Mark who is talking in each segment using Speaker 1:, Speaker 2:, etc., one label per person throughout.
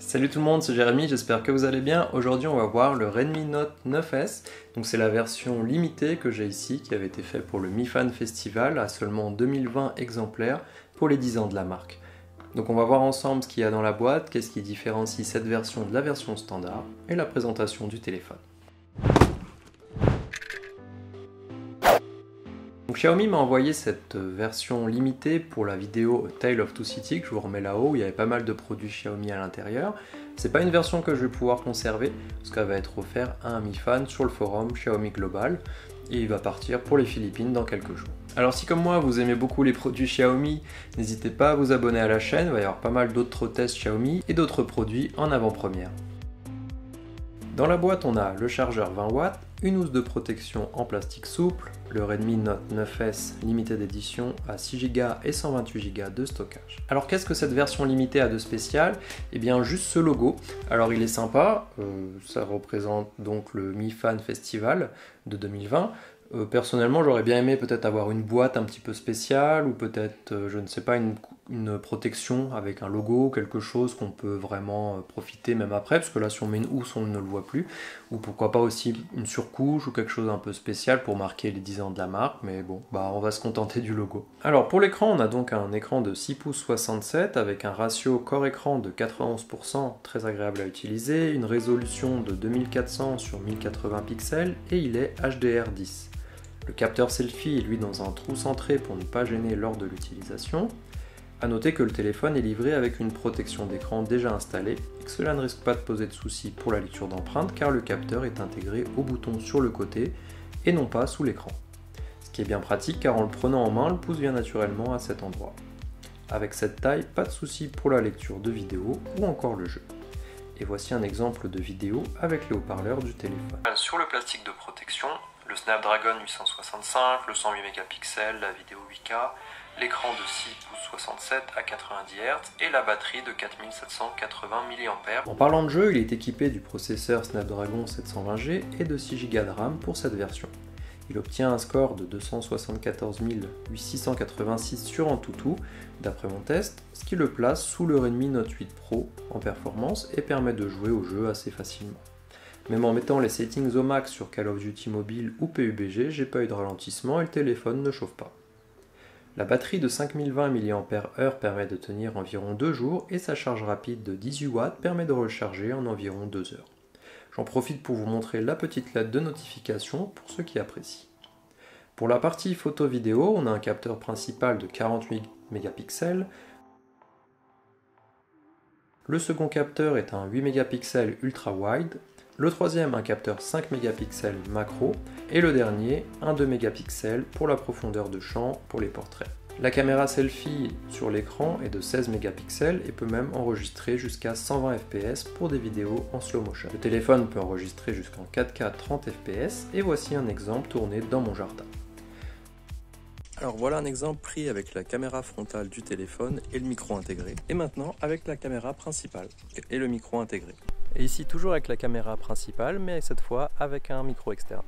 Speaker 1: Salut tout le monde, c'est Jérémy, j'espère que vous allez bien. Aujourd'hui on va voir le Redmi Note 9S. Donc c'est la version limitée que j'ai ici, qui avait été faite pour le Mi Fan Festival à seulement 2020 exemplaires pour les 10 ans de la marque. Donc on va voir ensemble ce qu'il y a dans la boîte, qu'est-ce qui différencie cette version de la version standard et la présentation du téléphone. Donc Xiaomi m'a envoyé cette version limitée pour la vidéo Tale of Two Cities que je vous remets là-haut, où il y avait pas mal de produits Xiaomi à l'intérieur. C'est pas une version que je vais pouvoir conserver, parce qu'elle va être offerte à un Mi Fan sur le forum Xiaomi Global, et il va partir pour les Philippines dans quelques jours. Alors si comme moi vous aimez beaucoup les produits Xiaomi, n'hésitez pas à vous abonner à la chaîne, il va y avoir pas mal d'autres tests Xiaomi et d'autres produits en avant-première. Dans la boîte on a le chargeur 20 watts, une housse de protection en plastique souple, le Redmi Note 9S Limited Edition à 6Go et 128Go de stockage. Alors qu'est-ce que cette version limitée a de spécial? Eh bien juste ce logo. Alors il est sympa, ça représente donc le Mi Fan Festival de 2020. Personnellement j'aurais bien aimé peut-être avoir une boîte un petit peu spéciale ou peut-être, je ne sais pas, une protection avec un logo, quelque chose qu'on peut vraiment profiter même après, parce que là si on met une housse on ne le voit plus, ou pourquoi pas aussi une surcouche ou quelque chose un peu spécial pour marquer les 10 ans de la marque, mais bon, on va se contenter du logo. Alors pour l'écran on a donc un écran de 6 pouces 67 avec un ratio corps écran de 91%, très agréable à utiliser, une résolution de 2400 sur 1080 pixels et il est HDR10. Le capteur selfie est lui dans un trou centré pour ne pas gêner lors de l'utilisation. A noter que le téléphone est livré avec une protection d'écran déjà installée et que cela ne risque pas de poser de soucis pour la lecture d'empreintes car le capteur est intégré au bouton sur le côté et non pas sous l'écran. Ce qui est bien pratique car en le prenant en main, le pouce vient naturellement à cet endroit. Avec cette taille, pas de soucis pour la lecture de vidéo ou encore le jeu. Et voici un exemple de vidéo avec les haut-parleurs du téléphone. Sur le plastique de protection, le Snapdragon 865, le 108 mégapixels, la vidéo 8K, l'écran de 6 pouces 67 à 90 Hz et la batterie de 4780 mAh. En parlant de jeu, il est équipé du processeur Snapdragon 720G et de 6Go de RAM pour cette version. Il obtient un score de 274 686 sur AnTuTu d'après mon test, ce qui le place sous le Redmi Note 8 Pro en performance et permet de jouer au jeu assez facilement. Même en mettant les settings au max sur Call of Duty Mobile ou PUBG, j'ai pas eu de ralentissement et le téléphone ne chauffe pas. La batterie de 5020 mAh permet de tenir environ 2 jours et sa charge rapide de 18 watts permet de recharger en environ 2 heures. J'en profite pour vous montrer la petite lettre de notification pour ceux qui apprécient. Pour la partie photo-vidéo, on a un capteur principal de 48 mégapixels. Le second capteur est un 8 mégapixels ultra-wide. Le troisième, un capteur 5 mégapixels macro, et le dernier, un 2 mégapixels pour la profondeur de champ pour les portraits. La caméra selfie sur l'écran est de 16 mégapixels et peut même enregistrer jusqu'à 120 fps pour des vidéos en slow motion. Le téléphone peut enregistrer jusqu'en 4K 30 fps et voici un exemple tourné dans mon jardin. Alors voilà un exemple pris avec la caméra frontale du téléphone et le micro intégré. Et maintenant avec la caméra principale et le micro intégré. Et ici toujours avec la caméra principale, mais cette fois avec un micro externe.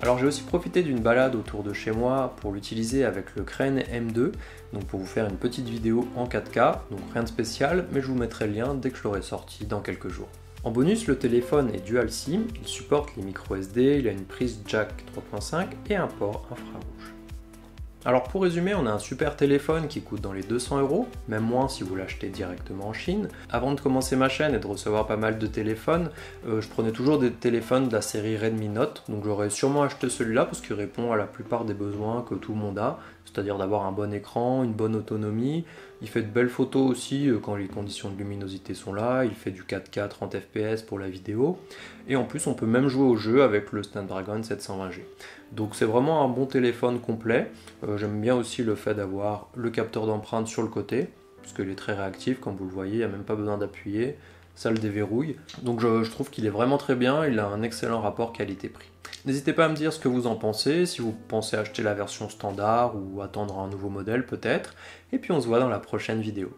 Speaker 1: Alors j'ai aussi profité d'une balade autour de chez moi pour l'utiliser avec le Crane M2, donc pour vous faire une petite vidéo en 4K, donc rien de spécial, mais je vous mettrai le lien dès que je l'aurai sorti dans quelques jours. En bonus, le téléphone est dual SIM, il supporte les micro SD, il a une prise jack 3.5 et un port infrarouge. Alors pour résumer, on a un super téléphone qui coûte dans les 200 €, même moins si vous l'achetez directement en Chine. Avant de commencer ma chaîne et de recevoir pas mal de téléphones, je prenais toujours des téléphones de la série Redmi Note, donc j'aurais sûrement acheté celui-là parce qu'il répond à la plupart des besoins que tout le monde a, c'est-à-dire d'avoir un bon écran, une bonne autonomie. Il fait de belles photos aussi quand les conditions de luminosité sont là, il fait du 4K 30 fps pour la vidéo, et en plus on peut même jouer au jeu avec le Snapdragon 720G. Donc c'est vraiment un bon téléphone complet. J'aime bien aussi le fait d'avoir le capteur d'empreinte sur le côté, parce qu'il est très réactif, comme vous le voyez, il n'y a même pas besoin d'appuyer, ça le déverrouille. Donc je trouve qu'il est vraiment très bien, il a un excellent rapport qualité-prix. N'hésitez pas à me dire ce que vous en pensez, si vous pensez acheter la version standard ou attendre un nouveau modèle peut-être, et puis on se voit dans la prochaine vidéo.